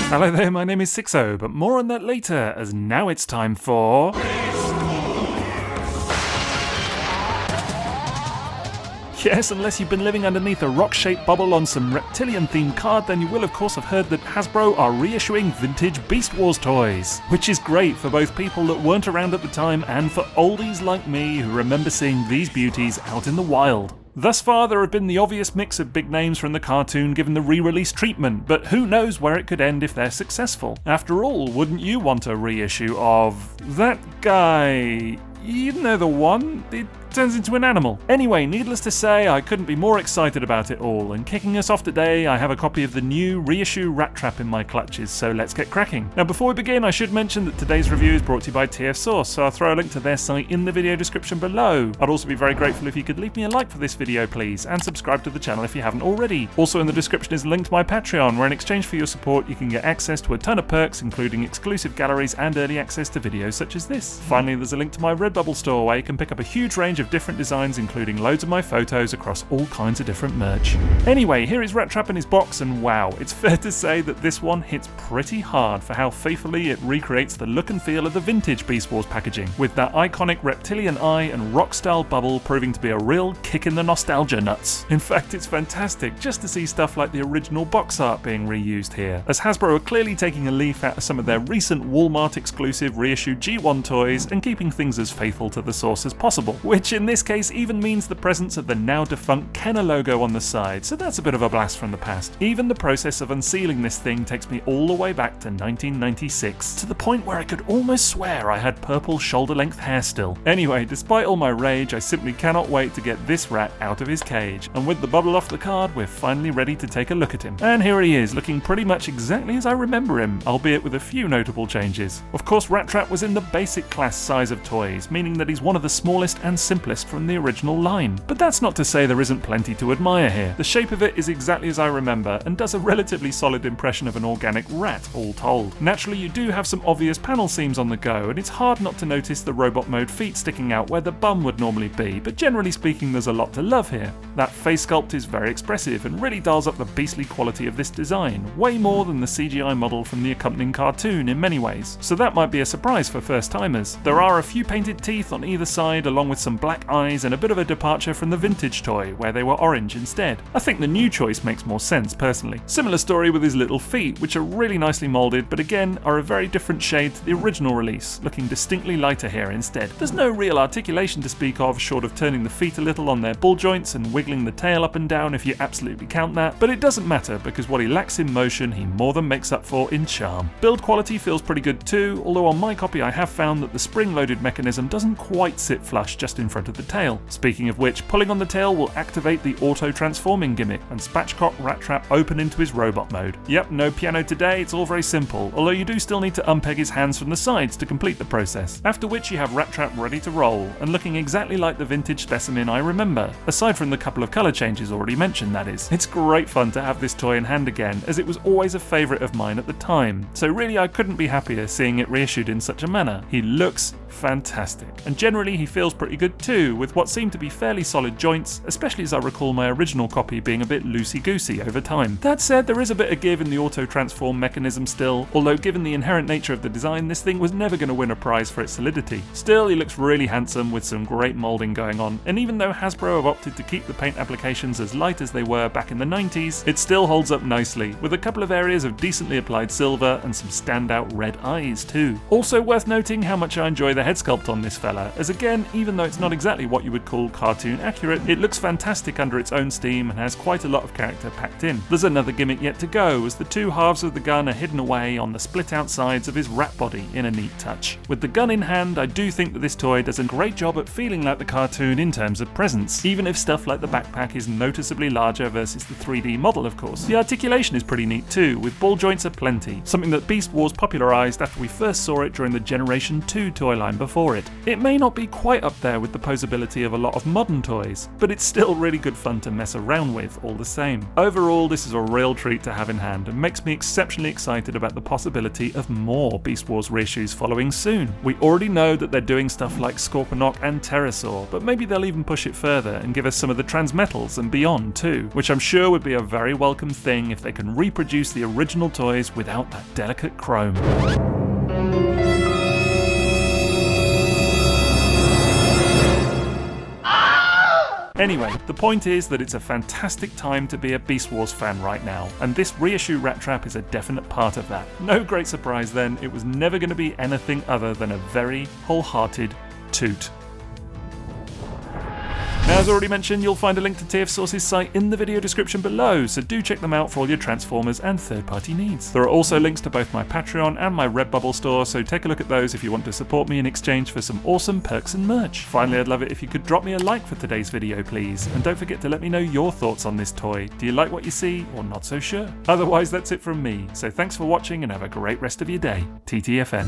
Hello there, my name is Sixo, but more on that later, as now it's time for... Yes, unless you've been living underneath a rock-shaped bubble on some reptilian-themed card, then you will of course have heard that Hasbro are reissuing vintage Beast Wars toys, which is great for both people that weren't around at the time and for oldies like me who remember seeing these beauties out in the wild. Thus far, there have been the obvious mix of big names from the cartoon given the re-release treatment, but who knows where it could end if they're successful. After all, wouldn't you want a reissue of that guy? You know the one? It turns into an animal. Anyway, needless to say, I couldn't be more excited about it all, and kicking us off today, I have a copy of the new reissue Rattrap in my clutches, so let's get cracking. Now before we begin, I should mention that today's review is brought to you by TF Source, so I'll throw a link to their site in the video description below. I'd also be very grateful if you could leave me a like for this video please, and subscribe to the channel if you haven't already. Also in the description is a link to my Patreon, where in exchange for your support you can get access to a ton of perks, including exclusive galleries and early access to videos such as this. Finally, there's a link to my Redbubble store where you can pick up a huge range of different designs, including loads of my photos across all kinds of different merch. Anyway, here is Rattrap in his box, and wow, it's fair to say that this one hits pretty hard for how faithfully it recreates the look and feel of the vintage Beast Wars packaging, with that iconic reptilian eye and rock-style bubble proving to be a real kick in the nostalgia nuts. In fact, it's fantastic just to see stuff like the original box art being reused here, as Hasbro are clearly taking a leaf out of some of their recent Walmart exclusive reissued G1 toys and keeping things as faithful to the source as possible, which in this case even means the presence of the now defunct Kenner logo on the side, so that's a bit of a blast from the past. Even the process of unsealing this thing takes me all the way back to 1996, to the point where I could almost swear I had purple shoulder-length hair still. Anyway, despite all my rage, I simply cannot wait to get this rat out of his cage, and with the bubble off the card, we're finally ready to take a look at him. And here he is, looking pretty much exactly as I remember him, albeit with a few notable changes. Of course, Rattrap was in the basic class size of toys, meaning that he's one of the smallest and simplest from the original line. But that's not to say there isn't plenty to admire here. The shape of it is exactly as I remember, and does a relatively solid impression of an organic rat, all told. Naturally, you do have some obvious panel seams on the go, and it's hard not to notice the robot mode feet sticking out where the bum would normally be, but generally speaking there's a lot to love here. That face sculpt is very expressive and really dials up the beastly quality of this design, way more than the CGI model from the accompanying cartoon in many ways, so that might be a surprise for first timers. There are a few painted teeth on either side, along with some black eyes and a bit of a departure from the vintage toy, where they were orange instead. I think the new choice makes more sense personally. Similar story with his little feet, which are really nicely moulded, but again are a very different shade to the original release, looking distinctly lighter here instead. There's no real articulation to speak of, short of turning the feet a little on their ball joints and wiggling the tail up and down if you absolutely count that, but it doesn't matter because what he lacks in motion he more than makes up for in charm. Build quality feels pretty good too, although on my copy I have found that the spring-loaded mechanism doesn't quite sit flush just in front of the tail. Speaking of which, pulling on the tail will activate the auto-transforming gimmick and spatchcock Rattrap open into his robot mode. Yep, no piano today, it's all very simple, although you do still need to unpeg his hands from the sides to complete the process. After which you have Rattrap ready to roll, and looking exactly like the vintage specimen I remember, aside from the couple of colour changes already mentioned, that is. It's great fun to have this toy in hand again, as it was always a favourite of mine at the time, so really I couldn't be happier seeing it reissued in such a manner. He looks fantastic, and generally he feels pretty good too, with what seem to be fairly solid joints, especially as I recall my original copy being a bit loosey-goosey over time. That said, there is a bit of give in the auto-transform mechanism still, although given the inherent nature of the design, this thing was never going to win a prize for its solidity. Still, he looks really handsome with some great moulding going on, and even though Hasbro have opted to keep the paint applications as light as they were back in the 90s, it still holds up nicely, with a couple of areas of decently applied silver and some standout red eyes too. Also worth noting how much I enjoy the head sculpt on this fella, as again, even though it's not exactly what you would call cartoon accurate, it looks fantastic under its own steam and has quite a lot of character packed in. There's another gimmick yet to go, as the two halves of the gun are hidden away on the split out sides of his rat body in a neat touch. With the gun in hand, I do think that this toy does a great job at feeling like the cartoon in terms of presence, even if stuff like the backpack is noticeably larger versus the 3D model of course. The articulation is pretty neat too, with ball joints aplenty, something that Beast Wars popularised after we first saw it during the Generation 2 toy line time before it. It may not be quite up there with the posability of a lot of modern toys, but it's still really good fun to mess around with all the same. Overall, this is a real treat to have in hand and makes me exceptionally excited about the possibility of more Beast Wars reissues following soon. We already know that they're doing stuff like Scorponok and Pterosaur, but maybe they'll even push it further and give us some of the Transmetals and beyond too, which I'm sure would be a very welcome thing if they can reproduce the original toys without that delicate chrome. Anyway, the point is that it's a fantastic time to be a Beast Wars fan right now, and this reissue Rattrap is a definite part of that. No great surprise then, it was never going to be anything other than a very wholehearted toot. Now, as already mentioned, you'll find a link to TF Source's site in the video description below, so do check them out for all your Transformers and third-party needs. There are also links to both my Patreon and my Redbubble store, so take a look at those if you want to support me in exchange for some awesome perks and merch. Finally, I'd love it if you could drop me a like for today's video, please, and don't forget to let me know your thoughts on this toy. Do you like what you see, or not so sure? Otherwise, that's it from me, so thanks for watching and have a great rest of your day. TTFN.